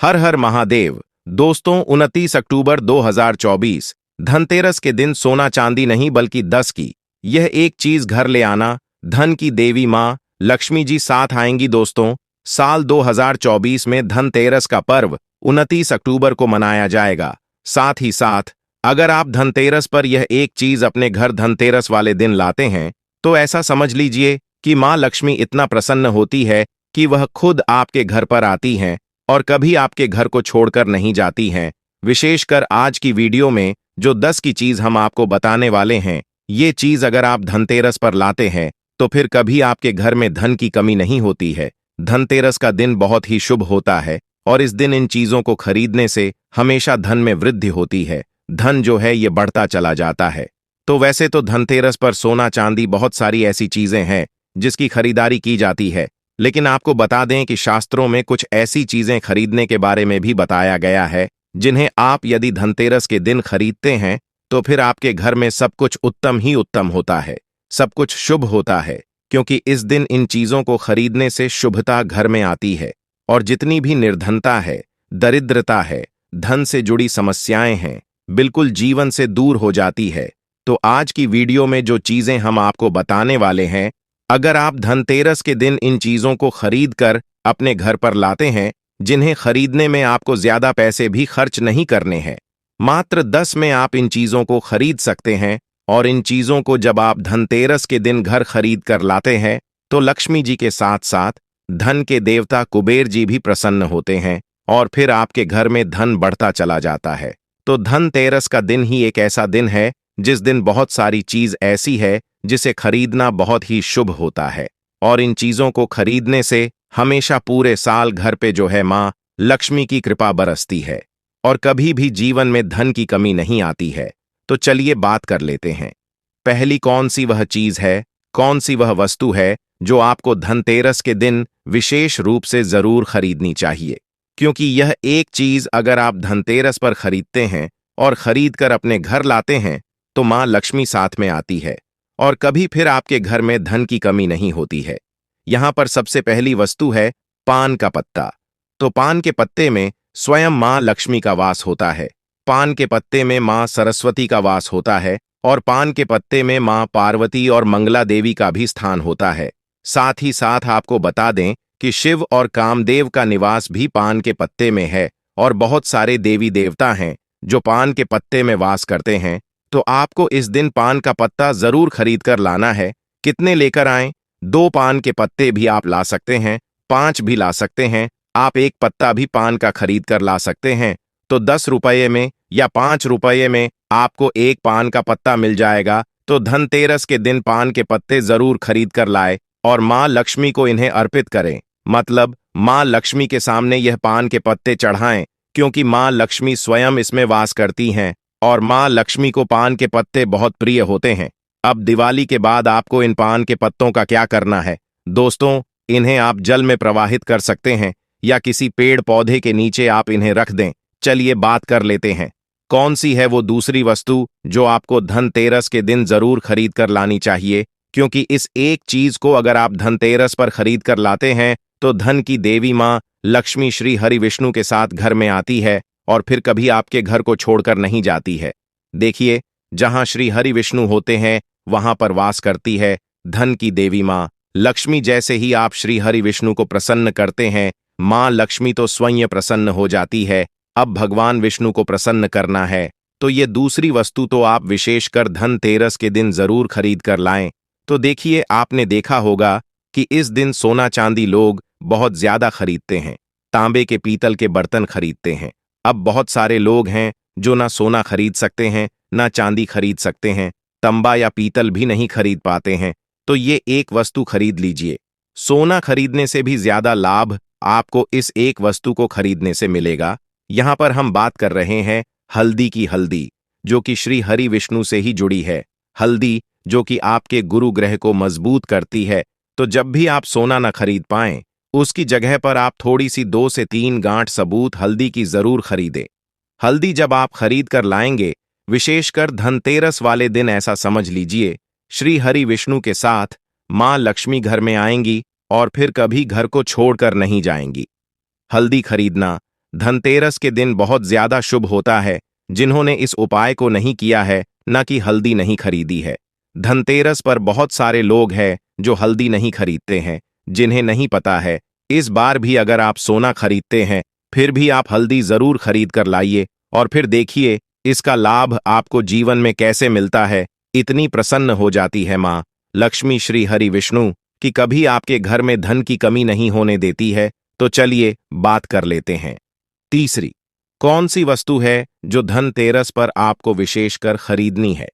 हर हर महादेव। दोस्तों, 29 अक्टूबर 2024 धनतेरस के दिन सोना चांदी नहीं बल्कि 10 की यह एक चीज घर ले आना। धन की देवी मां लक्ष्मी जी साथ आएंगी। दोस्तों, साल 2024 में धनतेरस का पर्व 29 अक्टूबर को मनाया जाएगा। साथ ही साथ अगर आप धनतेरस पर यह एक चीज अपने घर धनतेरस वाले दिन लाते हैं तो ऐसा समझ लीजिए कि मां लक्ष्मी इतना प्रसन्न होती है कि वह खुद आपके घर पर आती हैं और कभी आपके घर को छोड़कर नहीं जाती हैं। विशेषकर आज की वीडियो में जो 10 की चीज हम आपको बताने वाले हैं, ये चीज अगर आप धनतेरस पर लाते हैं तो फिर कभी आपके घर में धन की कमी नहीं होती है। धनतेरस का दिन बहुत ही शुभ होता है और इस दिन इन चीजों को खरीदने से हमेशा धन में वृद्धि होती है। धन जो है ये बढ़ता चला जाता है। तो वैसे तो धनतेरस पर सोना चांदी बहुत सारी ऐसी चीजें हैं जिसकी खरीदारी की जाती है, लेकिन आपको बता दें कि शास्त्रों में कुछ ऐसी चीजें खरीदने के बारे में भी बताया गया है जिन्हें आप यदि धनतेरस के दिन खरीदते हैं तो फिर आपके घर में सब कुछ उत्तम ही उत्तम होता है, सब कुछ शुभ होता है, क्योंकि इस दिन इन चीजों को खरीदने से शुभता घर में आती है और जितनी भी निर्धनता है, दरिद्रता है, धन से जुड़ी समस्याएं हैं, बिल्कुल जीवन से दूर हो जाती है। तो आज की वीडियो में जो चीजें हम आपको बताने वाले हैं, अगर आप धनतेरस के दिन इन चीजों को खरीद कर अपने घर पर लाते हैं, जिन्हें खरीदने में आपको ज्यादा पैसे भी खर्च नहीं करने हैं, मात्र 10 में आप इन चीजों को खरीद सकते हैं। और इन चीजों को जब आप धनतेरस के दिन घर खरीद कर लाते हैं तो लक्ष्मी जी के साथ साथ धन के देवता कुबेर जी भी प्रसन्न होते हैं और फिर आपके घर में धन बढ़ता चला जाता है। तो धनतेरस का दिन ही एक ऐसा दिन है जिस दिन बहुत सारी चीज ऐसी है जिसे खरीदना बहुत ही शुभ होता है और इन चीजों को खरीदने से हमेशा पूरे साल घर पे जो है मां लक्ष्मी की कृपा बरसती है और कभी भी जीवन में धन की कमी नहीं आती है। तो चलिए बात कर लेते हैं। पहली कौन सी वह चीज है, कौन सी वह वस्तु है जो आपको धनतेरस के दिन विशेष रूप से जरूर खरीदनी चाहिए, क्योंकि यह एक चीज अगर आप धनतेरस पर खरीदते हैं और खरीद कर अपने घर लाते हैं तो मां लक्ष्मी साथ में आती है और कभी फिर आपके घर में धन की कमी नहीं होती है। यहां पर सबसे पहली वस्तु है पान का पत्ता। तो पान के पत्ते में स्वयं मां लक्ष्मी का वास होता है, पान के पत्ते में मां सरस्वती का वास होता है और पान के पत्ते में मां पार्वती और मंगला देवी का भी स्थान होता है। साथ ही साथ आपको बता दें कि शिव और कामदेव का निवास भी पान के पत्ते में है और बहुत सारे देवी देवता हैं जो पान के पत्ते में वास करते हैं। तो आपको इस दिन पान का पत्ता जरूर खरीद कर लाना है। कितने लेकर आएं? 2 पान के पत्ते भी आप ला सकते हैं, 5 भी ला सकते हैं, आप एक पत्ता भी पान का खरीद कर ला सकते हैं। तो 10 रुपये में या 5 रुपये में आपको एक पान का पत्ता मिल जाएगा। तो धनतेरस के दिन पान के पत्ते जरूर खरीद कर लाए और मां लक्ष्मी को इन्हें अर्पित करें, मतलब मां लक्ष्मी के सामने यह पान के पत्ते चढ़ाएं, क्योंकि मां लक्ष्मी स्वयं इसमें वास करती हैं और मां लक्ष्मी को पान के पत्ते बहुत प्रिय होते हैं। अब दिवाली के बाद आपको इन पान के पत्तों का क्या करना है दोस्तों? इन्हें आप जल में प्रवाहित कर सकते हैं या किसी पेड़ पौधे के नीचे आप इन्हें रख दें। चलिए बात कर लेते हैं कौन सी है वो दूसरी वस्तु जो आपको धनतेरस के दिन जरूर खरीद कर लानी चाहिए, क्योंकि इस एक चीज को अगर आप धनतेरस पर खरीद कर लाते हैं तो धन की देवी मां लक्ष्मी श्री हरि विष्णु के साथ घर में आती है और फिर कभी आपके घर को छोड़कर नहीं जाती है। देखिए, जहां श्री हरि विष्णु होते हैं वहां पर वास करती है धन की देवी मां लक्ष्मी। जैसे ही आप श्री हरि विष्णु को प्रसन्न करते हैं, मां लक्ष्मी तो स्वयं प्रसन्न हो जाती है। अब भगवान विष्णु को प्रसन्न करना है तो ये दूसरी वस्तु तो आप विशेषकर धनतेरस के दिन जरूर खरीद कर लाएं। तो देखिए, आपने देखा होगा कि इस दिन सोना चांदी लोग बहुत ज्यादा खरीदते हैं, तांबे के पीतल के बर्तन खरीदते हैं। अब बहुत सारे लोग हैं जो ना सोना खरीद सकते हैं ना चांदी खरीद सकते हैं, तांबा या पीतल भी नहीं खरीद पाते हैं। तो ये एक वस्तु खरीद लीजिए। सोना खरीदने से भी ज्यादा लाभ आपको इस एक वस्तु को खरीदने से मिलेगा। यहां पर हम बात कर रहे हैं हल्दी की। हल्दी जो कि श्री हरि विष्णु से ही जुड़ी है, हल्दी जो कि आपके गुरु ग्रह को मजबूत करती है। तो जब भी आप सोना न खरीद पाएं, उसकी जगह पर आप थोड़ी सी 2 से 3 गांठ सबूत हल्दी की जरूर खरीदें। हल्दी जब आप खरीद कर लाएंगे, विशेषकर धनतेरस वाले दिन, ऐसा समझ लीजिए श्री हरि विष्णु के साथ मां लक्ष्मी घर में आएंगी और फिर कभी घर को छोड़कर नहीं जाएंगी। हल्दी खरीदना धनतेरस के दिन बहुत ज्यादा शुभ होता है। जिन्होंने इस उपाय को नहीं किया है, न कि हल्दी नहीं खरीदी है। धनतेरस पर बहुत सारे लोग हैं जो हल्दी नहीं खरीदते हैं, जिन्हें नहीं पता है। इस बार भी अगर आप सोना खरीदते हैं, फिर भी आप हल्दी जरूर खरीद कर लाइए और फिर देखिए इसका लाभ आपको जीवन में कैसे मिलता है। इतनी प्रसन्न हो जाती है माँ लक्ष्मी श्री हरि विष्णु कि कभी आपके घर में धन की कमी नहीं होने देती है। तो चलिए बात कर लेते हैं। तीसरी, कौन सी वस्तु है जो धनतेरस पर आपको विशेषकर खरीदनी है,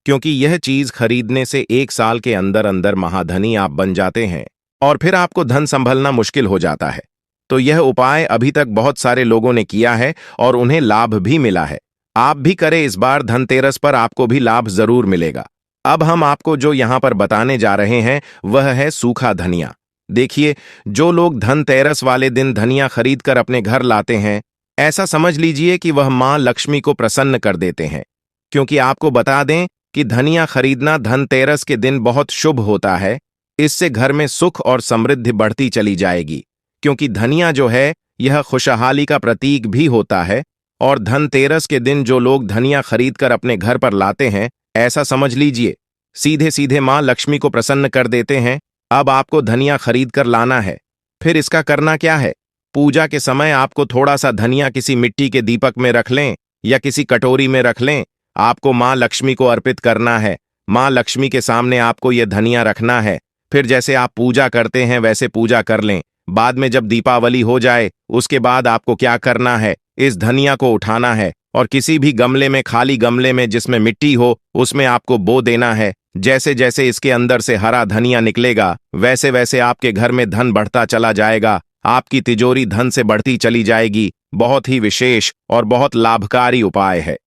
क्योंकि यह चीज खरीदने से 1 साल के अंदर अंदर महाधनी आप बन जाते हैं और फिर आपको धन संभलना मुश्किल हो जाता है। तो यह उपाय अभी तक बहुत सारे लोगों ने किया है और उन्हें लाभ भी मिला है। आप भी करें, इस बार धनतेरस पर आपको भी लाभ जरूर मिलेगा। अब हम आपको जो यहां पर बताने जा रहे हैं वह है सूखा धनिया। देखिए, जो लोग धनतेरस वाले दिन धनिया खरीद कर अपने घर लाते हैं, ऐसा समझ लीजिए कि वह मां लक्ष्मी को प्रसन्न कर देते हैं। क्योंकि आपको बता दें कि धनिया खरीदना धनतेरस के दिन बहुत शुभ होता है। इससे घर में सुख और समृद्धि बढ़ती चली जाएगी, क्योंकि धनिया जो है यह खुशहाली का प्रतीक भी होता है। और धनतेरस के दिन जो लोग धनिया खरीद कर अपने घर पर लाते हैं, ऐसा समझ लीजिए सीधे सीधे मां लक्ष्मी को प्रसन्न कर देते हैं। अब आपको धनिया खरीद कर लाना है। फिर इसका करना क्या है? पूजा के समय आपको थोड़ा सा धनिया किसी मिट्टी के दीपक में रख लें या किसी कटोरी में रख लें। आपको मां लक्ष्मी को अर्पित करना है। मां लक्ष्मी के सामने आपको यह धनिया रखना है। फिर जैसे आप पूजा करते हैं वैसे पूजा कर लें। बाद में जब दीपावली हो जाए, उसके बाद आपको क्या करना है, इस धनिया को उठाना है और किसी भी गमले में, खाली गमले में जिसमें मिट्टी हो, उसमें आपको बो देना है। जैसे जैसे इसके अंदर से हरा धनिया निकलेगा, वैसे वैसे आपके घर में धन बढ़ता चला जाएगा। आपकी तिजोरी धन से बढ़ती चली जाएगी। बहुत ही विशेष और बहुत लाभकारी उपाय है।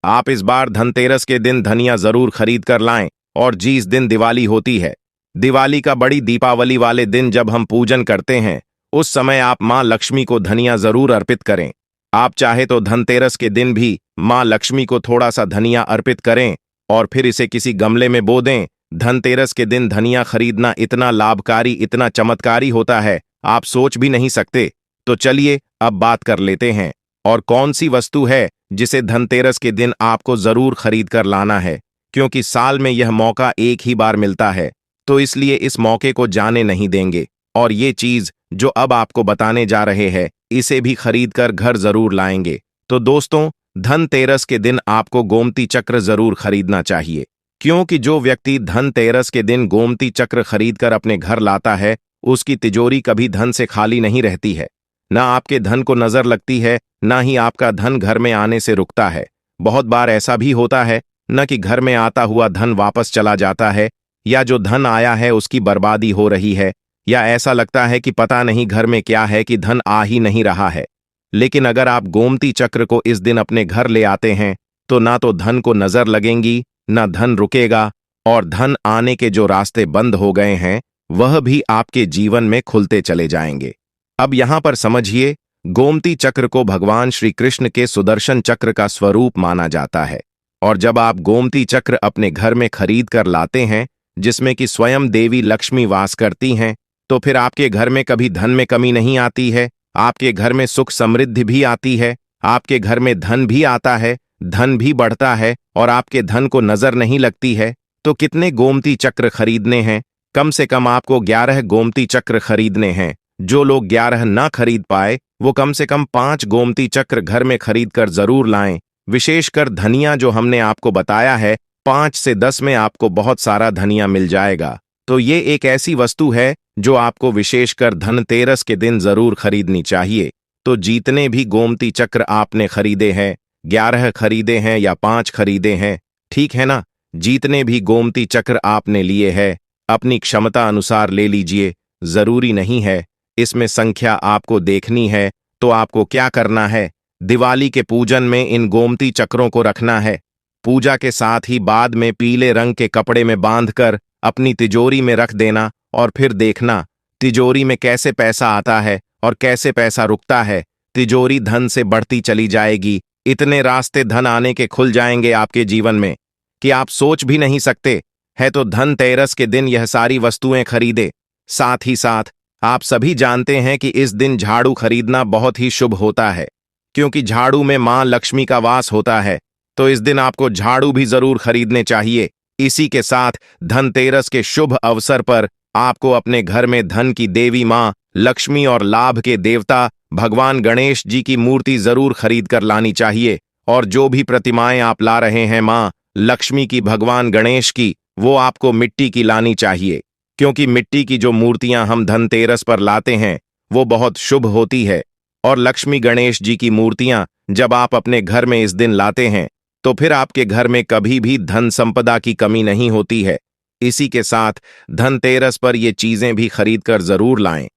आप इस बार धनतेरस के दिन धनिया जरूर खरीद कर लाएं। और जिस दिन दिवाली होती है, दिवाली का बड़ी दीपावली वाले दिन जब हम पूजन करते हैं, उस समय आप मां लक्ष्मी को धनिया जरूर अर्पित करें। आप चाहे तो धनतेरस के दिन भी मां लक्ष्मी को थोड़ा सा धनिया अर्पित करें और फिर इसे किसी गमले में बो दें। धनतेरस के दिन धनिया खरीदना इतना लाभकारी, इतना चमत्कारी होता है, आप सोच भी नहीं सकते। तो चलिए अब बात कर लेते हैं, और कौन सी वस्तु है जिसे धनतेरस के दिन आपको जरूर खरीद कर लाना है। क्योंकि साल में यह मौका एक ही बार मिलता है, तो इसलिए इस मौके को जाने नहीं देंगे। और ये चीज जो अब आपको बताने जा रहे हैं, इसे भी खरीद कर घर जरूर लाएंगे। तो दोस्तों, धनतेरस के दिन आपको गोमती चक्र जरूर खरीदना चाहिए। क्योंकि जो व्यक्ति धनतेरस के दिन गोमती चक्र खरीद कर अपने घर लाता है, उसकी तिजोरी कभी धन से खाली नहीं रहती है। ना आपके धन को नजर लगती है, ना ही आपका धन घर में आने से रुकता है। बहुत बार ऐसा भी होता है न कि घर में आता हुआ धन वापस चला जाता है, या जो धन आया है उसकी बर्बादी हो रही है, या ऐसा लगता है कि पता नहीं घर में क्या है कि धन आ ही नहीं रहा है। लेकिन अगर आप गोमती चक्र को इस दिन अपने घर ले आते हैं, तो ना तो धन को नजर लगेंगी, ना धन रुकेगा, और धन आने के जो रास्ते बंद हो गए हैं वह भी आपके जीवन में खुलते चले जाएंगे। अब यहां पर समझिए, गोमती चक्र को भगवान श्री कृष्ण के सुदर्शन चक्र का स्वरूप माना जाता है। और जब आप गोमती चक्र अपने घर में खरीद कर लाते हैं, जिसमें कि स्वयं देवी लक्ष्मी वास करती हैं, तो फिर आपके घर में कभी धन में कमी नहीं आती है। आपके घर में सुख समृद्धि भी आती है। आपके घर में धन भी आता है, धन भी बढ़ता है, और आपके धन को नजर नहीं लगती है। तो कितने गोमती चक्र खरीदने हैं? कम से कम आपको 11 गोमती चक्र खरीदने हैं। जो लोग 11 ना खरीद पाए, वो कम से कम 5 गोमती चक्र घर में खरीद कर जरूर लाएं। विशेषकर धनिया जो हमने आपको बताया है, 5 से 10 में आपको बहुत सारा धनिया मिल जाएगा। तो ये एक ऐसी वस्तु है जो आपको विशेषकर धनतेरस के दिन जरूर खरीदनी चाहिए। तो जितने भी गोमती चक्र आपने खरीदे हैं, 11 खरीदे हैं या 5 खरीदे हैं, ठीक है ना? जितने भी गोमती चक्र आपने लिए हैं, अपनी क्षमता अनुसार ले लीजिए। जरूरी नहीं है इसमें संख्या आपको देखनी है। तो आपको क्या करना है, दिवाली के पूजन में इन गोमती चक्रों को रखना है। पूजा के साथ ही बाद में पीले रंग के कपड़े में बांधकर अपनी तिजोरी में रख देना, और फिर देखना तिजोरी में कैसे पैसा आता है और कैसे पैसा रुकता है। तिजोरी धन से बढ़ती चली जाएगी। इतने रास्ते धन आने के खुल जाएंगे आपके जीवन में कि आप सोच भी नहीं सकते। है तो धनतेरस के दिन यह सारी वस्तुएं खरीदे। साथ ही साथ आप सभी जानते हैं कि इस दिन झाड़ू खरीदना बहुत ही शुभ होता है। क्योंकि झाड़ू में मां लक्ष्मी का वास होता है। तो इस दिन आपको झाड़ू भी जरूर खरीदने चाहिए। इसी के साथ धनतेरस के शुभ अवसर पर आपको अपने घर में धन की देवी मां लक्ष्मी और लाभ के देवता भगवान गणेश जी की मूर्ति जरूर खरीद कर लानी चाहिए। और जो भी प्रतिमाएं आप ला रहे हैं मां लक्ष्मी की, भगवान गणेश की, वो आपको मिट्टी की लानी चाहिए, क्योंकि मिट्टी की जो मूर्तियां हम धनतेरस पर लाते हैं वो बहुत शुभ होती है। और लक्ष्मी गणेश जी की मूर्तियां जब आप अपने घर में इस दिन लाते हैं तो फिर आपके घर में कभी भी धन संपदा की कमी नहीं होती है। इसी के साथ धनतेरस पर ये चीजें भी खरीद कर जरूर लाएं।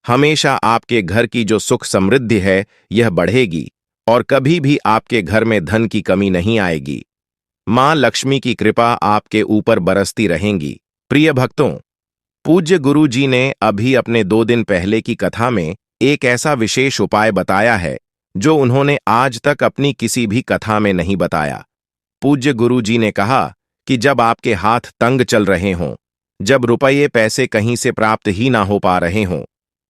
हमेशा आपके घर की जो सुख समृद्धि है यह बढ़ेगी और कभी भी आपके घर में धन की कमी नहीं आएगी। मां लक्ष्मी की कृपा आपके ऊपर बरसती रहेंगी। प्रिय भक्तों, पूज्य गुरु जी ने अभी अपने 2 दिन पहले की कथा में एक ऐसा विशेष उपाय बताया है जो उन्होंने आज तक अपनी किसी भी कथा में नहीं बताया। पूज्य गुरु जी ने कहा कि जब आपके हाथ तंग चल रहे हों, जब रुपये पैसे कहीं से प्राप्त ही ना हो पा रहे हों,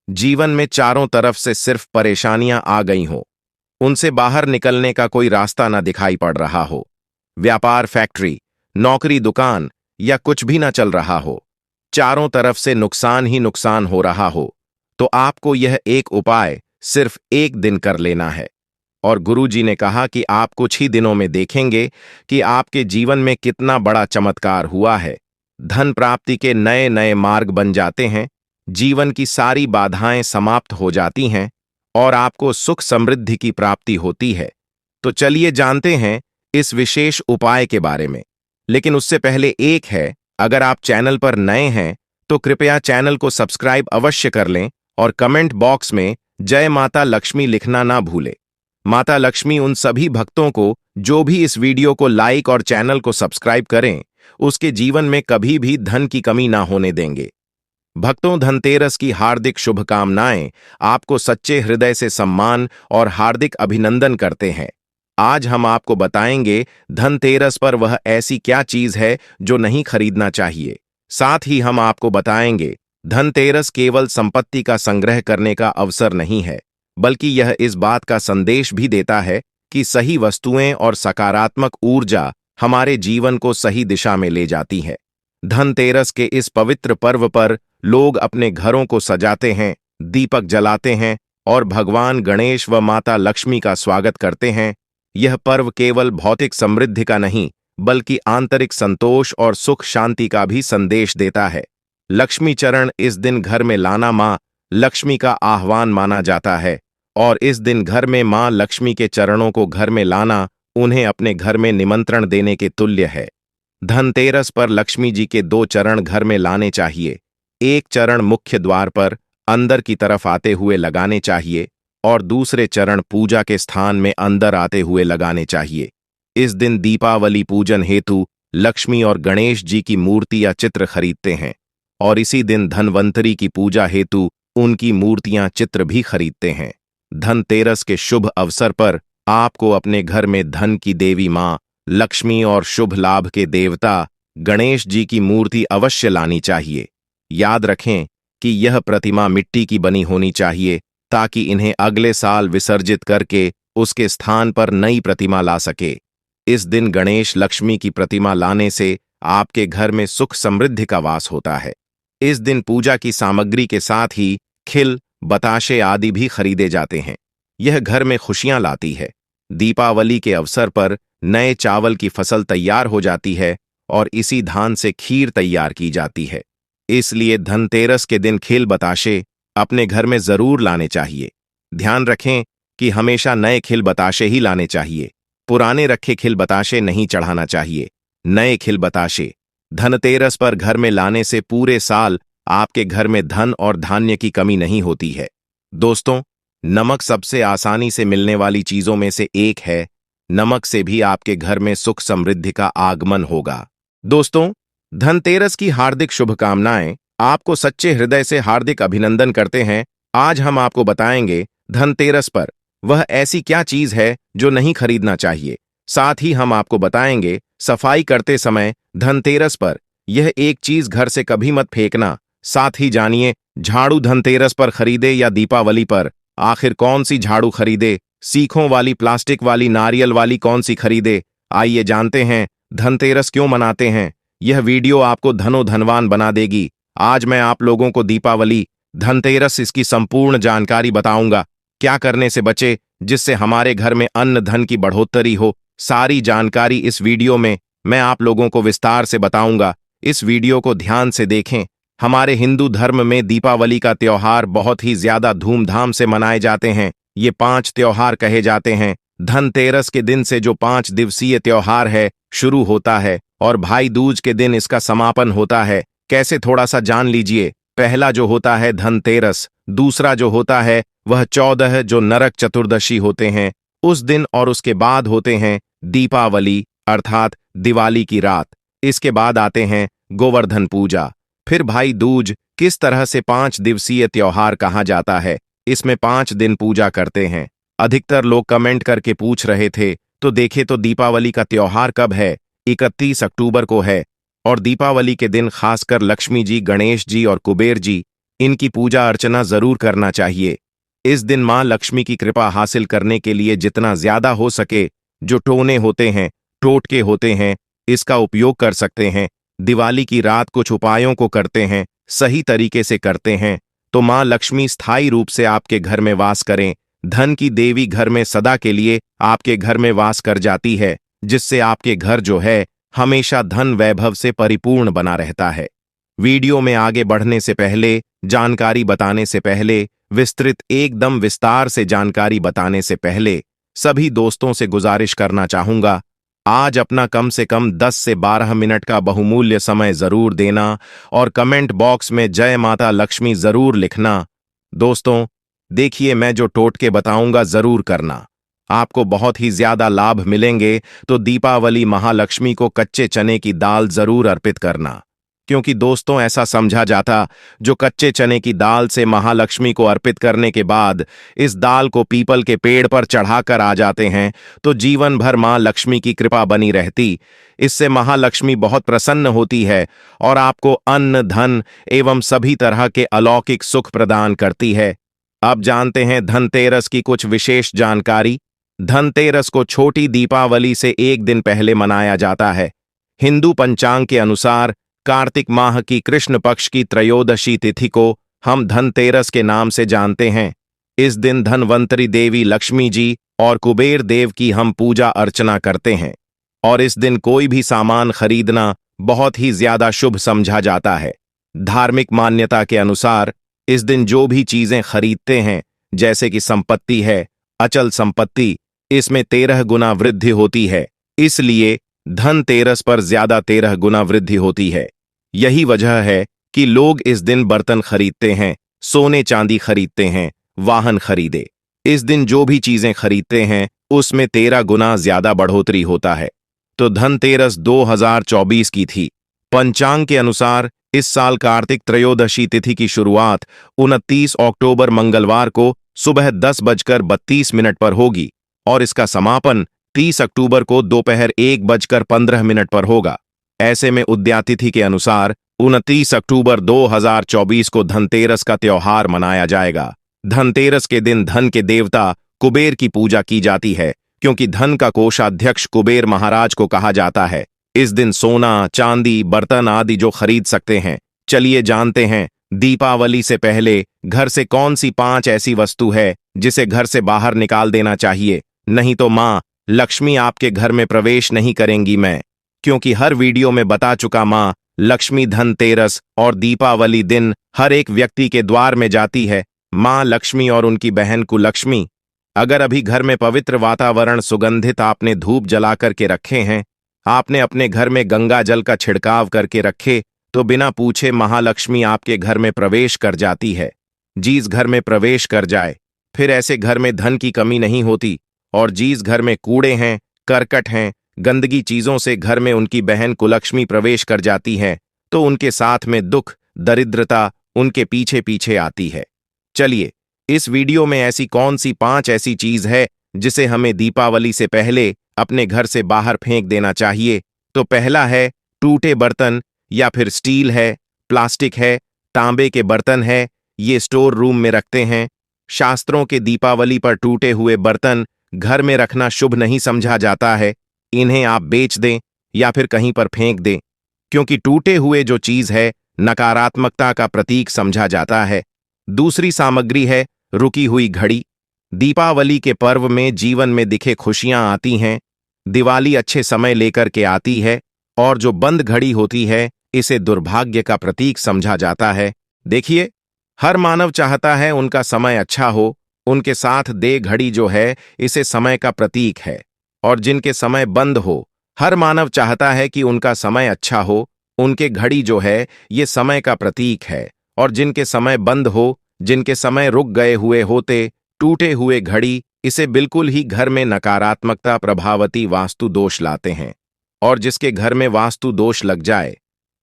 जीवन में चारों तरफ से सिर्फ परेशानियां आ गई हों, उनसे बाहर निकलने का कोई रास्ता ना दिखाई पड़ रहा हो, व्यापार, फैक्ट्री, नौकरी, दुकान या कुछ भी ना चल रहा हो, चारों तरफ से नुकसान ही नुकसान हो रहा हो, तो आपको यह एक उपाय सिर्फ 1 दिन कर लेना है। और गुरु जी ने कहा कि आप कुछ ही दिनों में देखेंगे कि आपके जीवन में कितना बड़ा चमत्कार हुआ है। धन प्राप्ति के नए नए मार्ग बन जाते हैं, जीवन की सारी बाधाएं समाप्त हो जाती हैं और आपको सुख समृद्धि की प्राप्ति होती है। तो चलिए जानते हैं इस विशेष उपाय के बारे में। लेकिन उससे पहले एक है, अगर आप चैनल पर नए हैं तो कृपया चैनल को सब्सक्राइब अवश्य कर लें और कमेंट बॉक्स में जय माता लक्ष्मी लिखना ना भूलें। माता लक्ष्मी उन सभी भक्तों को जो भी इस वीडियो को लाइक और चैनल को सब्सक्राइब करें, उसके जीवन में कभी भी धन की कमी ना होने देंगे। भक्तों, धनतेरस की हार्दिक शुभकामनाएं। आपको सच्चे हृदय से सम्मान और हार्दिक अभिनंदन करते हैं। आज हम आपको बताएंगे धनतेरस पर वह ऐसी क्या चीज है जो नहीं खरीदना चाहिए। साथ ही हम आपको बताएंगे धनतेरस केवल संपत्ति का संग्रह करने का अवसर नहीं है, बल्कि यह इस बात का संदेश भी देता है कि सही वस्तुएं और सकारात्मक ऊर्जा हमारे जीवन को सही दिशा में ले जाती है। धनतेरस के इस पवित्र पर्व पर लोग अपने घरों को सजाते हैं, दीपक जलाते हैं और भगवान गणेश व माता लक्ष्मी का स्वागत करते हैं। यह पर्व केवल भौतिक समृद्धि का नहीं, बल्कि आंतरिक संतोष और सुख शांति का भी संदेश देता है। लक्ष्मी चरण इस दिन घर में लाना मां लक्ष्मी का आह्वान माना जाता है और इस दिन घर में मां लक्ष्मी के चरणों को घर में लाना उन्हें अपने घर में निमंत्रण देने के तुल्य है। धनतेरस पर लक्ष्मी जी के 2 चरण घर में लाने चाहिए। एक चरण मुख्य द्वार पर अंदर की तरफ आते हुए लगाने चाहिए और दूसरे चरण पूजा के स्थान में अंदर आते हुए लगाने चाहिए। इस दिन दीपावली पूजन हेतु लक्ष्मी और गणेश जी की मूर्ति या चित्र खरीदते हैं और इसी दिन धनवंतरी की पूजा हेतु उनकी मूर्तियां, चित्र भी खरीदते हैं। धनतेरस के शुभ अवसर पर आपको अपने घर में धन की देवी मां लक्ष्मी और शुभ लाभ के देवता गणेश जी की मूर्ति अवश्य लानी चाहिए। याद रखें कि यह प्रतिमा मिट्टी की बनी होनी चाहिए ताकि इन्हें अगले साल विसर्जित करके उसके स्थान पर नई प्रतिमा ला सके। इस दिन गणेश लक्ष्मी की प्रतिमा लाने से आपके घर में सुख समृद्धि का वास होता है। इस दिन पूजा की सामग्री के साथ ही खिल, बताशे आदि भी खरीदे जाते हैं। यह घर में खुशियां लाती है। दीपावली के अवसर पर नए चावल की फसल तैयार हो जाती है और इसी धान से खीर तैयार की जाती है। इसलिए धनतेरस के दिन खिल, बताशे अपने घर में जरूर लाने चाहिए। ध्यान रखें कि हमेशा नए खिल बताशे ही लाने चाहिए। पुराने रखे खिल बताशे नहीं चढ़ाना चाहिए। नए खिल बताशे धनतेरस पर घर में लाने से पूरे साल आपके घर में धन और धान्य की कमी नहीं होती है। दोस्तों, नमक सबसे आसानी से मिलने वाली चीजों में से एक है। नमक से भी आपके घर में सुख समृद्धि का आगमन होगा। दोस्तों, धनतेरस की हार्दिक शुभकामनाएं। आपको सच्चे हृदय से हार्दिक अभिनंदन करते हैं। आज हम आपको बताएंगे धनतेरस पर वह ऐसी क्या चीज है जो नहीं खरीदना चाहिए। साथ ही हम आपको बताएंगे सफाई करते समय धनतेरस पर यह एक चीज घर से कभी मत फेंकना। साथ ही जानिए झाड़ू धनतेरस पर खरीदे या दीपावली पर, आखिर कौन सी झाड़ू खरीदे सीखों वाली, प्लास्टिक वाली, नारियल वाली, कौन सी खरीदे? आइए जानते हैं धनतेरस क्यों मनाते हैं। यह वीडियो आपको धनो धनवान बना देगी। आज मैं आप लोगों को दीपावली, धनतेरस, इसकी संपूर्ण जानकारी बताऊंगा। क्या करने से बचे जिससे हमारे घर में अन्न धन की बढ़ोतरी हो। सारी जानकारी इस वीडियो में मैं आप लोगों को विस्तार से बताऊंगा। इस वीडियो को ध्यान से देखें। हमारे हिंदू धर्म में दीपावली का त्योहार बहुत ही ज्यादा धूमधाम से मनाए जाते हैं। ये 5 त्योहार कहे जाते हैं। धनतेरस के दिन से जो 5 दिवसीय त्योहार है शुरू होता है और भाई दूज के दिन इसका समापन होता है। कैसे, थोड़ा सा जान लीजिए। पहला जो होता है धनतेरस, दूसरा जो होता है वह 14 जो नरक चतुर्दशी होते हैं उस दिन, और उसके बाद होते हैं दीपावली अर्थात दिवाली की रात। इसके बाद आते हैं गोवर्धन पूजा, फिर भाई दूज। किस तरह से 5 दिवसीय त्योहार कहा जाता है? इसमें 5 दिन पूजा करते हैं। अधिकतर लोग कमेंट करके पूछ रहे थे, तो देखे तो दीपावली का त्योहार कब है? 31 अक्टूबर को है। और दीपावली के दिन खासकर लक्ष्मी जी, गणेश जी और कुबेर जी, इनकी पूजा अर्चना जरूर करना चाहिए। इस दिन मां लक्ष्मी की कृपा हासिल करने के लिए जितना ज्यादा हो सके जो टोने होते हैं, टोटके होते हैं, इसका उपयोग कर सकते हैं। दिवाली की रात कुछ उपायों को करते हैं, सही तरीके से करते हैं तो मां लक्ष्मी स्थायी रूप से आपके घर में वास करें। धन की देवी घर में सदा के लिए आपके घर में वास कर जाती है, जिससे आपके घर जो है हमेशा धन वैभव से परिपूर्ण बना रहता है। वीडियो में आगे बढ़ने से पहले, जानकारी बताने से पहले, विस्तृत एकदम विस्तार से जानकारी बताने से पहले सभी दोस्तों से गुजारिश करना चाहूंगा, आज अपना कम से कम 10 से 12 मिनट का बहुमूल्य समय जरूर देना और कमेंट बॉक्स में जय माता लक्ष्मी जरूर लिखना। दोस्तों देखिए, मैं जो टोटके बताऊंगा जरूर करना, आपको बहुत ही ज्यादा लाभ मिलेंगे। तो दीपावली महालक्ष्मी को कच्चे चने की दाल जरूर अर्पित करना, क्योंकि दोस्तों ऐसा समझा जाता जो कच्चे चने की दाल से महालक्ष्मी को अर्पित करने के बाद इस दाल को पीपल के पेड़ पर चढ़ाकर आ जाते हैं तो जीवन भर मां लक्ष्मी की कृपा बनी रहती। इससे महालक्ष्मी बहुत प्रसन्न होती है और आपको अन्न, धन एवं सभी तरह के अलौकिक सुख प्रदान करती है। अब जानते हैं धनतेरस की कुछ विशेष जानकारी। धनतेरस को छोटी दीपावली से एक दिन पहले मनाया जाता है। हिंदू पंचांग के अनुसार कार्तिक माह की कृष्ण पक्ष की त्रयोदशी तिथि को हम धनतेरस के नाम से जानते हैं। इस दिन धनवंतरी देवी लक्ष्मी जी और कुबेर देव की हम पूजा अर्चना करते हैं और इस दिन कोई भी सामान खरीदना बहुत ही ज्यादा शुभ समझा जाता है। धार्मिक मान्यता के अनुसार इस दिन जो भी चीजें खरीदते हैं, जैसे कि संपत्ति है, अचल संपत्ति, इसमें 13 गुना वृद्धि होती है। इसलिए धनतेरस पर ज्यादा 13 गुना वृद्धि होती है। यही वजह है कि लोग इस दिन बर्तन खरीदते हैं, सोने चांदी खरीदते हैं, वाहन खरीदे। इस दिन जो भी चीजें खरीदते हैं उसमें 13 गुना ज्यादा बढ़ोतरी होता है। तो धनतेरस 2024 की थी। पंचांग के अनुसार इस साल कार्तिक त्रयोदशी तिथि की शुरुआत 29 अक्टूबर मंगलवार को सुबह 10:32 पर होगी और इसका समापन 30 अक्टूबर को दोपहर 1:15 पर होगा। ऐसे में उदयातिथि के अनुसार 29 अक्टूबर 2024 को धनतेरस का त्योहार मनाया जाएगा। धनतेरस के दिन धन के देवता कुबेर की पूजा की जाती है, क्योंकि धन का कोषाध्यक्ष कुबेर महाराज को कहा जाता है। इस दिन सोना, चांदी, बर्तन आदि जो खरीद सकते हैं। चलिए जानते हैं दीपावली से पहले घर से कौन सी 5 ऐसी वस्तु है जिसे घर से बाहर निकाल देना चाहिए, नहीं तो मां लक्ष्मी आपके घर में प्रवेश नहीं करेंगी। मैं क्योंकि हर वीडियो में बता चुका, मां लक्ष्मी धनतेरस और दीपावली दिन हर एक व्यक्ति के द्वार में जाती है। मां लक्ष्मी और उनकी बहन कुलक्ष्मी। अगर अभी घर में पवित्र वातावरण, सुगंधित आपने धूप जला करके रखे हैं, आपने अपने घर में गंगा जल का छिड़काव करके रखे, तो बिना पूछे महालक्ष्मी आपके घर में प्रवेश कर जाती है। जिस घर में प्रवेश कर जाए फिर ऐसे घर में धन की कमी नहीं होती। और जिस घर में कूड़े हैं, करकट हैं, गंदगी चीजों से घर में उनकी बहन कुलक्ष्मी प्रवेश कर जाती है तो उनके साथ में दुख, दरिद्रता उनके पीछे पीछे आती है। चलिए, इस वीडियो में ऐसी कौन सी 5 ऐसी चीज है जिसे हमें दीपावली से पहले अपने घर से बाहर फेंक देना चाहिए। तो पहला है टूटे बर्तन, या फिर स्टील है, प्लास्टिक है, तांबे के बर्तन है, ये स्टोर रूम में रखते हैं। शास्त्रों के दीपावली पर टूटे हुए बर्तन घर में रखना शुभ नहीं समझा जाता है। इन्हें आप बेच दें या फिर कहीं पर फेंक दें, क्योंकि टूटे हुए जो चीज है नकारात्मकता का प्रतीक समझा जाता है। दूसरी सामग्री है रुकी हुई घड़ी। दीपावली के पर्व में जीवन में दिखे खुशियां आती हैं। दिवाली अच्छे समय लेकर के आती है, और जो बंद घड़ी होती है इसे दुर्भाग्य का प्रतीक समझा जाता है। देखिए, हर मानव चाहता है उनका समय अच्छा हो, उनके साथ दे घड़ी जो है इसे समय का प्रतीक है। और जिनके समय बंद हो, हर मानव चाहता है कि उनका समय अच्छा हो, उनके घड़ी जो है ये समय का प्रतीक है। और जिनके समय बंद हो, जिनके समय रुक गए हुए होते, टूटे हुए घड़ी इसे बिल्कुल ही घर में नकारात्मकता प्रभावती वास्तु दोष लाते हैं। और जिसके घर में वास्तु दोष लग जाए,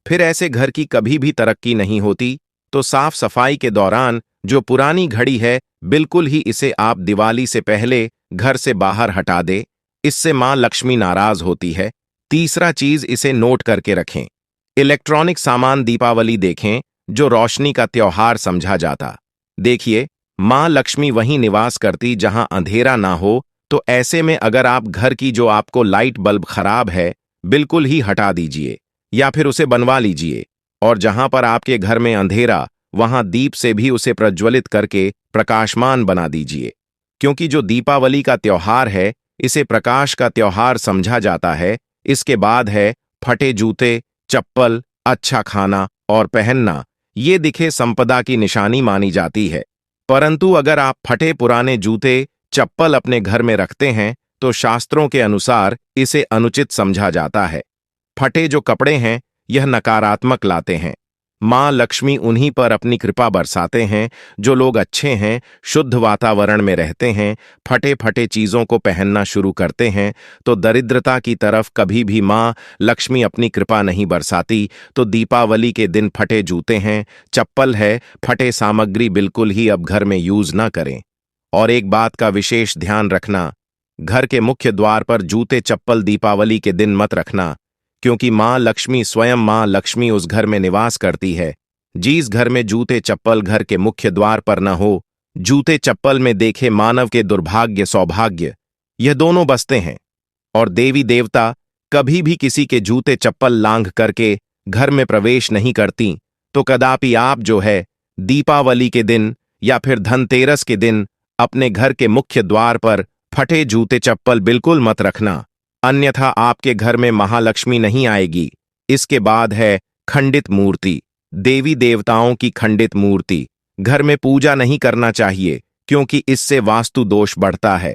फिर ऐसे घर की कभी भी तरक्की नहीं होती। तो साफ सफाई के दौरान जो पुरानी घड़ी है बिल्कुल ही इसे आप दिवाली से पहले घर से बाहर हटा दे। इससे मां लक्ष्मी नाराज होती है। तीसरा चीज, इसे नोट करके रखें। इलेक्ट्रॉनिक सामान दीपावली देखें जो रोशनी का त्योहार समझा जाता। देखिए, मां लक्ष्मी वहीं निवास करती जहां अंधेरा ना हो। तो ऐसे में अगर आप घर की जो आपको लाइट बल्ब खराब है बिल्कुल ही हटा दीजिए या फिर उसे बनवा लीजिए। और जहां पर आपके घर में अंधेरा, वहां दीप से भी उसे प्रज्वलित करके प्रकाशमान बना दीजिए। क्योंकि जो दीपावली का त्योहार है इसे प्रकाश का त्योहार समझा जाता है। इसके बाद है फटे जूते, चप्पल, अच्छा खाना और पहनना। ये दिखे संपदा की निशानी मानी जाती है। परंतु अगर आप फटे पुराने जूते, चप्पल अपने घर में रखते हैं तो शास्त्रों के अनुसार इसे अनुचित समझा जाता है। फटे जो कपड़े हैं यह नकारात्मक लाते हैं। मां लक्ष्मी उन्हीं पर अपनी कृपा बरसाते हैं जो लोग अच्छे हैं, शुद्ध वातावरण में रहते हैं, फटे फटे चीजों को पहनना शुरू करते हैं। तो दरिद्रता की तरफ कभी भी मां लक्ष्मी अपनी कृपा नहीं बरसाती। तो दीपावली के दिन फटे जूते हैं, चप्पल है, फटे सामग्री बिल्कुल ही अब घर में यूज ना करें। और एक बात का विशेष ध्यान रखना, घर के मुख्य द्वार पर जूते चप्पल दीपावली के दिन मत रखना, क्योंकि मां लक्ष्मी स्वयं मां लक्ष्मी उस घर में निवास करती है। जिस घर में जूते चप्पल घर के मुख्य द्वार पर न हो, जूते चप्पल में देखे मानव के दुर्भाग्य सौभाग्य यह दोनों बसते हैं। और देवी देवता कभी भी किसी के जूते चप्पल लांघ करके घर में प्रवेश नहीं करती। तो कदापि आप जो है दीपावली के दिन या फिर धनतेरस के दिन अपने घर के मुख्य द्वार पर फटे जूते चप्पल बिल्कुल मत रखना, अन्यथा आपके घर में महालक्ष्मी नहीं आएगी। इसके बाद है खंडित मूर्ति। देवी देवताओं की खंडित मूर्ति घर में पूजा नहीं करना चाहिए, क्योंकि इससे वास्तु दोष बढ़ता है।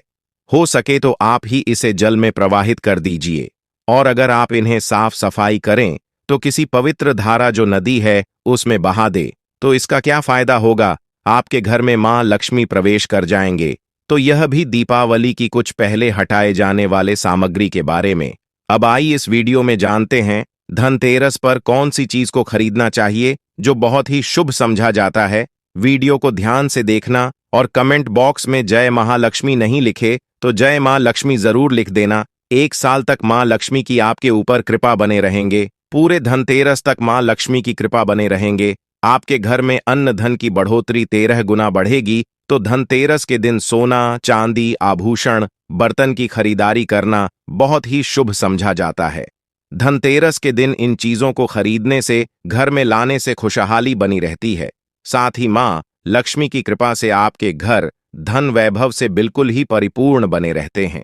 हो सके तो आप ही इसे जल में प्रवाहित कर दीजिए। और अगर आप इन्हें साफ सफाई करें तो किसी पवित्र धारा जो नदी है उसमें बहा दे। तो इसका क्या फायदा होगा, आपके घर में मां लक्ष्मी प्रवेश कर जाएंगे। तो यह भी दीपावली की कुछ पहले हटाए जाने वाले सामग्री के बारे में। अब आइए इस वीडियो में जानते हैं धनतेरस पर कौन सी चीज को खरीदना चाहिए जो बहुत ही शुभ समझा जाता है। वीडियो को ध्यान से देखना और कमेंट बॉक्स में जय महालक्ष्मी नहीं लिखे तो जय मां लक्ष्मी जरूर लिख देना। 1 साल तक मां लक्ष्मी की आपके ऊपर कृपा बने रहेंगे। पूरे धनतेरस तक मां लक्ष्मी की कृपा बने रहेंगे। आपके घर में अन्न धन की बढ़ोतरी 13 गुना बढ़ेगी। तो धनतेरस के दिन सोना, चांदी, आभूषण, बर्तन की खरीदारी करना बहुत ही शुभ समझा जाता है। धनतेरस के दिन इन चीजों को खरीदने से, घर में लाने से खुशहाली बनी रहती है। साथ ही मां लक्ष्मी की कृपा से आपके घर धन वैभव से बिल्कुल ही परिपूर्ण बने रहते हैं।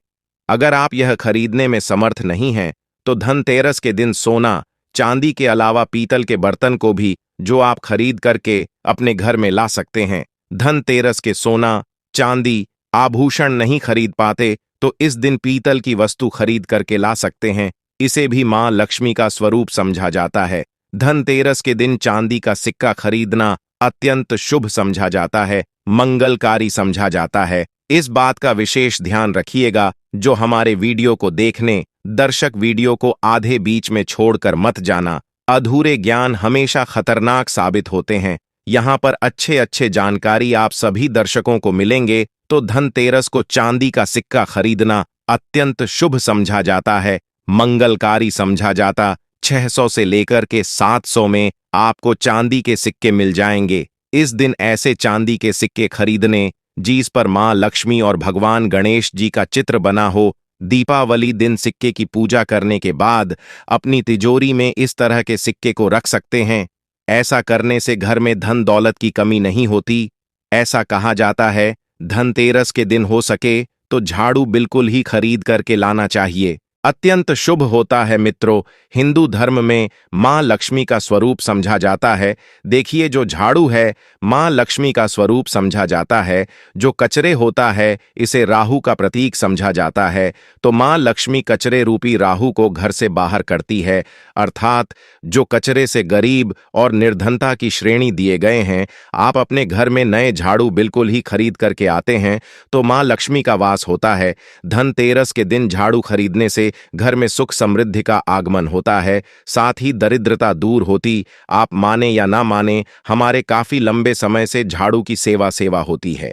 अगर आप यह खरीदने में समर्थ नहीं हैं तो धनतेरस के दिन सोना, चांदी के अलावा पीतल के बर्तन को भी जो आप खरीद करके अपने घर में ला सकते हैं। धनतेरस के सोना, चांदी, आभूषण नहीं खरीद पाते तो इस दिन पीतल की वस्तु खरीद करके ला सकते हैं। इसे भी मां लक्ष्मी का स्वरूप समझा जाता है। धनतेरस के दिन चांदी का सिक्का खरीदना अत्यंत शुभ समझा जाता है, मंगलकारी समझा जाता है। इस बात का विशेष ध्यान रखिएगा। जो हमारे वीडियो को देखने दर्शक वीडियो को आधे बीच में छोड़कर मत जाना। अधूरे ज्ञान हमेशा खतरनाक साबित होते हैं। यहाँ पर अच्छे अच्छे जानकारी आप सभी दर्शकों को मिलेंगे। तो धनतेरस को चांदी का सिक्का खरीदना अत्यंत शुभ समझा जाता है, मंगलकारी समझा जाता। 600 से लेकर के 700 में आपको चांदी के सिक्के मिल जाएंगे। इस दिन ऐसे चांदी के सिक्के खरीदने जिस पर मां लक्ष्मी और भगवान गणेश जी का चित्र बना हो। दीपावली दिन सिक्के की पूजा करने के बाद अपनी तिजोरी में इस तरह के सिक्के को रख सकते हैं। ऐसा करने से घर में धन दौलत की कमी नहीं होती। ऐसा कहा जाता है धनतेरस के दिन हो सके तो झाड़ू बिल्कुल ही खरीद करके लाना चाहिए। अत्यंत शुभ होता है मित्रों। हिंदू धर्म में मां लक्ष्मी का स्वरूप समझा जाता है। देखिए, जो झाड़ू है मां लक्ष्मी का स्वरूप समझा जाता है। जो कचरे होता है इसे राहु का प्रतीक समझा जाता है। तो मां लक्ष्मी कचरे रूपी राहु को घर से बाहर करती है। अर्थात जो कचरे से गरीब और निर्धनता की श्रेणी दिए गए हैं, आप अपने घर में नए झाड़ू बिल्कुल ही खरीद करके आते हैं तो मां लक्ष्मी का वास होता है। धनतेरस के दिन झाड़ू खरीदने से घर में सुख समृद्धि का आगमन होता है, साथ ही दरिद्रता दूर होती। आप माने या ना माने, हमारे काफी लंबे समय से झाड़ू की सेवा होती है।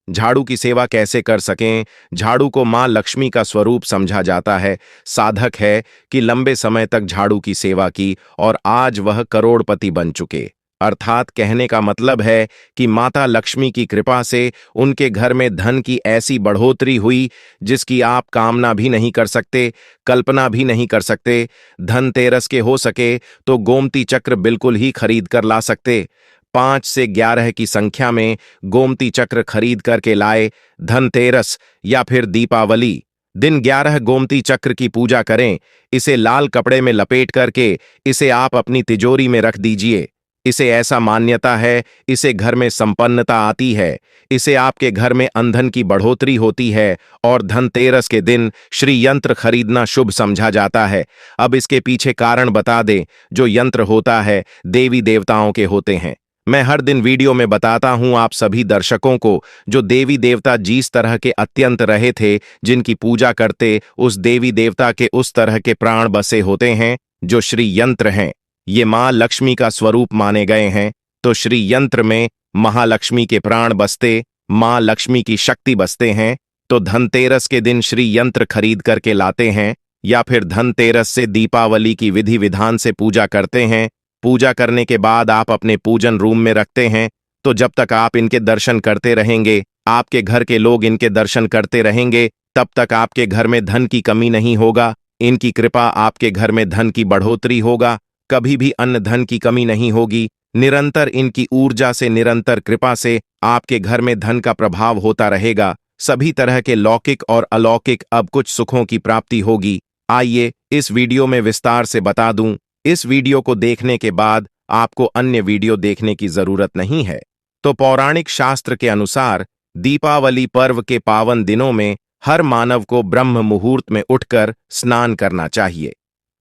झाड़ू की सेवा कैसे कर सकें? झाड़ू को मां लक्ष्मी का स्वरूप समझा जाता है। साधक है कि लंबे समय तक झाड़ू की सेवा की और आज वह करोड़पति बन चुके। अर्थात कहने का मतलब है कि माता लक्ष्मी की कृपा से उनके घर में धन की ऐसी बढ़ोतरी हुई जिसकी आप कामना भी नहीं कर सकते, कल्पना भी नहीं कर सकते। धनतेरस के हो सके तो गोमती चक्र बिल्कुल ही खरीद कर ला सकते। 5 से 11 की संख्या में गोमती चक्र खरीद करके लाए। धनतेरस या फिर दीपावली दिन 11 गोमती चक्र की पूजा करें। इसे लाल कपड़े में लपेट करके इसे आप अपनी तिजोरी में रख दीजिए। इसे ऐसा मान्यता है, इसे घर में संपन्नता आती है, इसे आपके घर में अंधन की बढ़ोतरी होती है और धनतेरस के दिन श्री यंत्र खरीदना शुभ समझा जाता है। अब इसके पीछे कारण बता दें। जो यंत्र होता है देवी देवताओं के होते हैं। मैं हर दिन वीडियो में बताता हूं आप सभी दर्शकों को, जो देवी देवता जिस तरह के अत्यंत रहे थे, जिनकी पूजा करते उस देवी देवता के उस तरह के प्राण बसे होते हैं जो श्री यंत्र हैं। ये मां लक्ष्मी का स्वरूप माने गए हैं। तो श्री यंत्र में महालक्ष्मी के प्राण बसते, मां लक्ष्मी की शक्ति बसते हैं। तो धनतेरस के दिन श्री यंत्र खरीद करके लाते हैं या फिर धनतेरस से दीपावली की विधि विधान से पूजा करते हैं। पूजा करने के बाद आप अपने पूजन रूम में रखते हैं। तो जब तक आप इनके दर्शन करते रहेंगे, आपके घर के लोग इनके दर्शन करते रहेंगे, तब तक आपके घर में धन की कमी नहीं होगा। इनकी कृपा आपके घर में धन की बढ़ोतरी होगा। कभी भी अन्न धन की कमी नहीं होगी। निरंतर इनकी ऊर्जा से, निरंतर कृपा से आपके घर में धन का प्रभाव होता रहेगा। सभी तरह के लौकिक और अलौकिक अब कुछ सुखों की प्राप्ति होगी। आइए इस वीडियो में विस्तार से बता दूं। इस वीडियो को देखने के बाद आपको अन्य वीडियो देखने की जरूरत नहीं है। तो पौराणिक शास्त्र के अनुसार दीपावली पर्व के पावन दिनों में हर मानव को ब्रह्म मुहूर्त में उठकर स्नान करना चाहिए,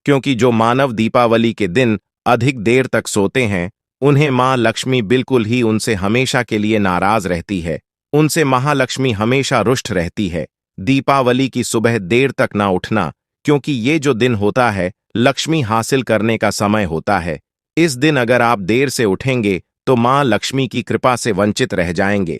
क्योंकि जो मानव दीपावली के दिन अधिक देर तक सोते हैं, उन्हें मां लक्ष्मी बिल्कुल ही उनसे हमेशा के लिए नाराज रहती है। उनसे महालक्ष्मी हमेशा रुष्ट रहती है। दीपावली की सुबह देर तक ना उठना, क्योंकि ये जो दिन होता है लक्ष्मी हासिल करने का समय होता है। इस दिन अगर आप देर से उठेंगे तो मां लक्ष्मी की कृपा से वंचित रह जाएंगे।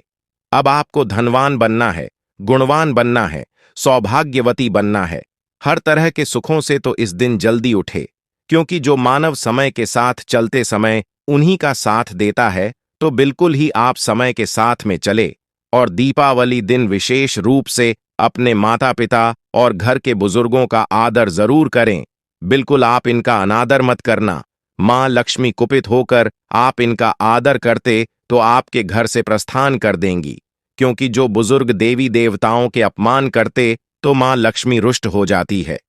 अब आपको धनवान बनना है, गुणवान बनना है, सौभाग्यवती बनना है। हर तरह के सुखों से तो इस दिन जल्दी उठे, क्योंकि जो मानव समय के साथ चलते समय उन्हीं का साथ देता है। तो बिल्कुल ही आप समय के साथ में चले और दीपावली दिन विशेष रूप से अपने माता पिता और घर के बुजुर्गों का आदर जरूर करें। बिल्कुल आप इनका अनादर मत करना। मां लक्ष्मी कुपित होकर आप इनका आदर करते तो आपके घर से प्रस्थान कर देंगी, क्योंकि जो बुजुर्ग देवी देवताओं के अपमान करते तो मां लक्ष्मी रुष्ट हो जाती है।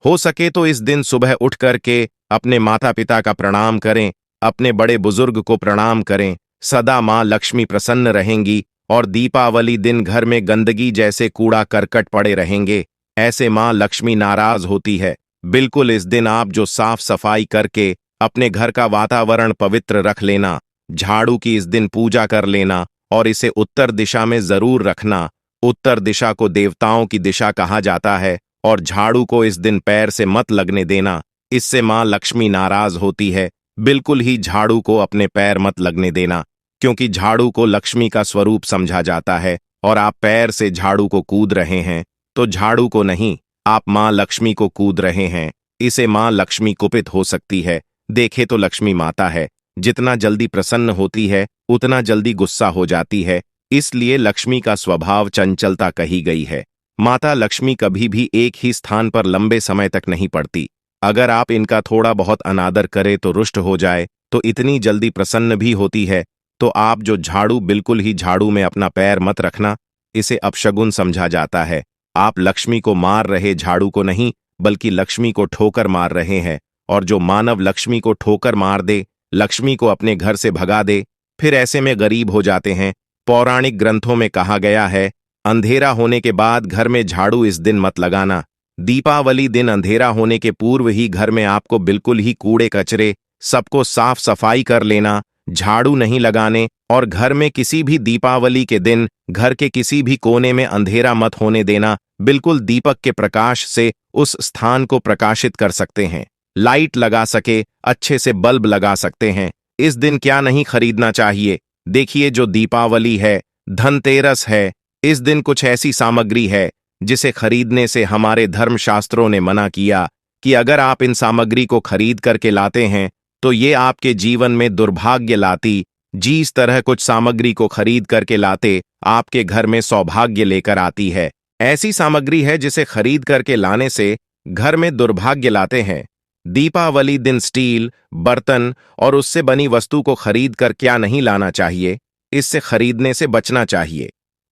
हो सके तो इस दिन सुबह उठ करके अपने माता पिता का प्रणाम करें, अपने बड़े बुजुर्ग को प्रणाम करें। सदा मां लक्ष्मी प्रसन्न रहेंगी और दीपावली दिन घर में गंदगी जैसे कूड़ा करकट पड़े रहेंगे, ऐसे मां लक्ष्मी नाराज होती है। बिल्कुल इस दिन आप जो साफ सफाई करके अपने घर का वातावरण पवित्र रख लेना, झाड़ू की इस दिन पूजा कर लेना और इसे उत्तर दिशा में जरूर रखना। उत्तर दिशा को देवताओं की दिशा कहा जाता है और झाड़ू को इस दिन पैर से मत लगने देना, इससे मां लक्ष्मी नाराज होती है। बिल्कुल ही झाड़ू को अपने पैर मत लगने देना, क्योंकि झाड़ू को लक्ष्मी का स्वरूप समझा जाता है और आप पैर से झाड़ू को कूद रहे हैं तो झाड़ू को नहीं, आप मां लक्ष्मी को कूद रहे हैं। इसे मां लक्ष्मी कुपित हो सकती है। देखे तो लक्ष्मी माता है, जितना जल्दी प्रसन्न होती है उतना जल्दी गुस्सा हो जाती है। इसलिए लक्ष्मी का स्वभाव चंचलता कही गई है। माता लक्ष्मी कभी भी एक ही स्थान पर लंबे समय तक नहीं पड़ती। अगर आप इनका थोड़ा बहुत अनादर करें तो रुष्ट हो जाए, तो इतनी जल्दी प्रसन्न भी होती है। तो आप जो झाड़ू बिल्कुल ही झाड़ू में अपना पैर मत रखना, इसे अपशगुन समझा जाता है। आप लक्ष्मी को मार रहे झाड़ू को नहीं, बल्कि लक्ष्मी को ठोकर मार रहे हैं। और जो मानव लक्ष्मी को ठोकर मार दे, लक्ष्मी को अपने घर से भगा दे, फिर ऐसे में गरीब हो जाते हैं। पौराणिक ग्रंथों में कहा गया है, अंधेरा होने के बाद घर में झाड़ू इस दिन मत लगाना। दीपावली दिन अंधेरा होने के पूर्व ही घर में आपको बिल्कुल ही कूड़े कचरे सबको साफ सफाई कर लेना, झाड़ू नहीं लगाने। और घर में किसी भी दीपावली के दिन घर के किसी भी कोने में अंधेरा मत होने देना। बिल्कुल दीपक के प्रकाश से उस स्थान को प्रकाशित कर सकते हैं। लाइट लगा सके अच्छे से बल्ब लगा सकते हैं। इस दिन क्या नहीं खरीदना चाहिए? देखिए, जो दीपावली है, धनतेरस है, इस दिन कुछ ऐसी सामग्री है जिसे खरीदने से हमारे धर्मशास्त्रों ने मना किया कि अगर आप इन सामग्री को खरीद करके लाते हैं तो ये आपके जीवन में दुर्भाग्य लाती। जिस तरह कुछ सामग्री को खरीद करके लाते आपके घर में सौभाग्य लेकर आती है, ऐसी सामग्री है जिसे खरीद करके लाने से घर में दुर्भाग्य लाते हैं। दीपावली दिन स्टील, बर्तन और उससे बनी वस्तु को खरीद कर क्या नहीं लाना चाहिए, इससे खरीदने से बचना चाहिए।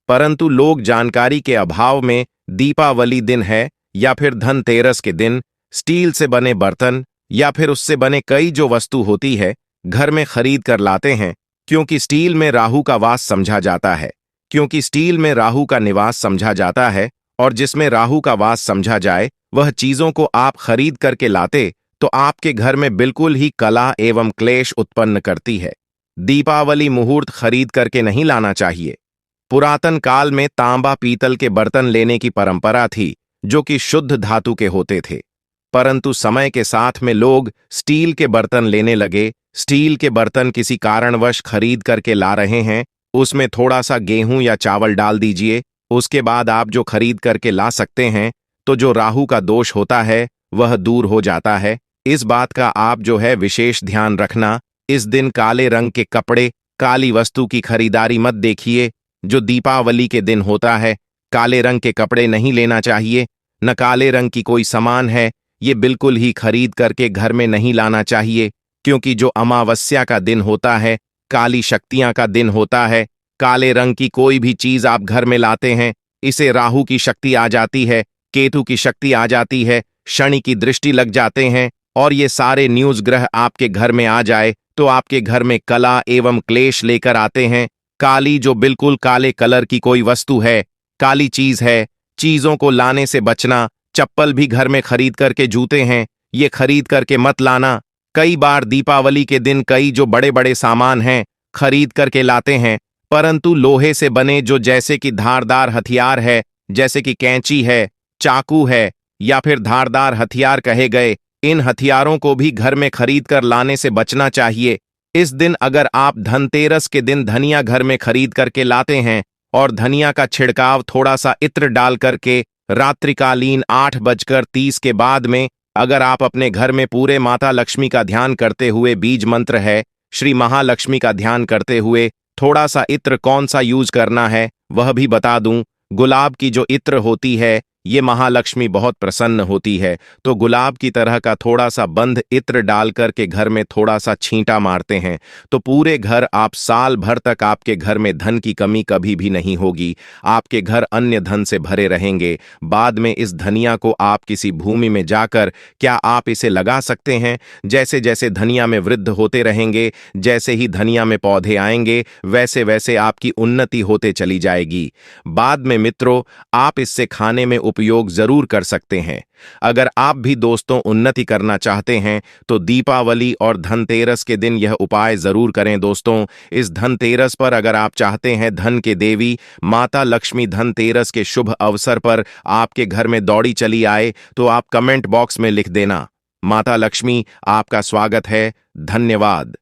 परंतु लोग जानकारी के अभाव में दीपावली दिन है या फिर धनतेरस के दिन स्टील से बने बर्तन या फिर उससे बने कई जो वस्तु होती है घर में खरीद कर लाते हैं, क्योंकि स्टील में राहु का वास समझा जाता है। क्योंकि स्टील में राहु का निवास समझा जाता है, और जिसमें राहु का वास समझा जाए वह चीजों को आप खरीद करके लाते तो आपके घर में बिल्कुल ही कला एवं क्लेश उत्पन्न करती है। दीपावली मुहूर्त खरीद करके नहीं लाना चाहिए। पुरातन काल में तांबा पीतल के बर्तन लेने की परंपरा थी, जो कि शुद्ध धातु के होते थे। परंतु समय के साथ में लोग स्टील के बर्तन लेने लगे। स्टील के बर्तन किसी कारणवश खरीद करके ला रहे हैं, उसमें थोड़ा सा गेहूं या चावल डाल दीजिए, उसके बाद आप जो खरीद करके ला सकते हैं, तो जो राहु का दोष होता है वह दूर हो जाता है। इस बात का आप जो है विशेष ध्यान रखना। इस दिन काले रंग के कपड़े, काली वस्तु की खरीदारी मत देखिए। जो दीपावली के दिन होता है, काले रंग के कपड़े नहीं लेना चाहिए, न काले रंग की कोई सामान है ये बिल्कुल ही खरीद करके घर में नहीं लाना चाहिए। क्योंकि जो अमावस्या का दिन होता है, काली शक्तियां का दिन होता है, काले रंग की कोई भी चीज आप घर में लाते हैं, इसे राहु की शक्ति आ जाती है, केतु की शक्ति आ जाती है, शनि की दृष्टि लग जाते हैं, और ये सारे न्यूज ग्रह आपके घर में आ जाए तो आपके घर में कला एवं क्लेश लेकर आते हैं। काली जो बिल्कुल काले कलर की कोई वस्तु है, काली चीज है, चीजों को लाने से बचना। चप्पल भी घर में खरीद करके, जूते हैं ये खरीद करके मत लाना। कई बार दीपावली के दिन कई जो बड़े बड़े सामान हैं खरीद करके लाते हैं, परंतु लोहे से बने जो जैसे कि धारदार हथियार है, जैसे कि कैंची है, चाकू है, या फिर धारदार हथियार कहे गए, इन हथियारों को भी घर में खरीद कर लाने से बचना चाहिए। इस दिन अगर आप धनतेरस के दिन धनिया घर में खरीद करके लाते हैं और धनिया का छिड़काव थोड़ा सा इत्र डाल करके रात्रिकालीन 8:30 के बाद में अगर आप अपने घर में पूरे माता लक्ष्मी का ध्यान करते हुए, बीज मंत्र है श्री महालक्ष्मी का ध्यान करते हुए, थोड़ा सा इत्र कौन सा यूज करना है वह भी बता दूं। गुलाब की जो इत्र होती है ये महालक्ष्मी बहुत प्रसन्न होती है, तो गुलाब की तरह का थोड़ा सा बंद इत्र डाल करके घर में थोड़ा सा छींटा मारते हैं तो पूरे घर आप साल भर तक आपके घर में धन की कमी कभी भी नहीं होगी। आपके घर अन्य धन से भरे रहेंगे। बाद में इस धनिया को आप किसी भूमि में जाकर क्या आप इसे लगा सकते हैं। जैसे जैसे धनिया में वृद्ध होते रहेंगे, जैसे ही धनिया में पौधे आएंगे, वैसे वैसे आपकी उन्नति होते चली जाएगी। बाद में मित्रों, आप इससे खाने में उपयोग जरूर कर सकते हैं। अगर आप भी दोस्तों उन्नति करना चाहते हैं तो दीपावली और धनतेरस के दिन यह उपाय जरूर करें। दोस्तों, इस धनतेरस पर अगर आप चाहते हैं धन के देवी माता लक्ष्मी धनतेरस के शुभ अवसर पर आपके घर में दौड़ी चली आए तो आप कमेंट बॉक्स में लिख देना, माता लक्ष्मी आपका स्वागत है। धन्यवाद।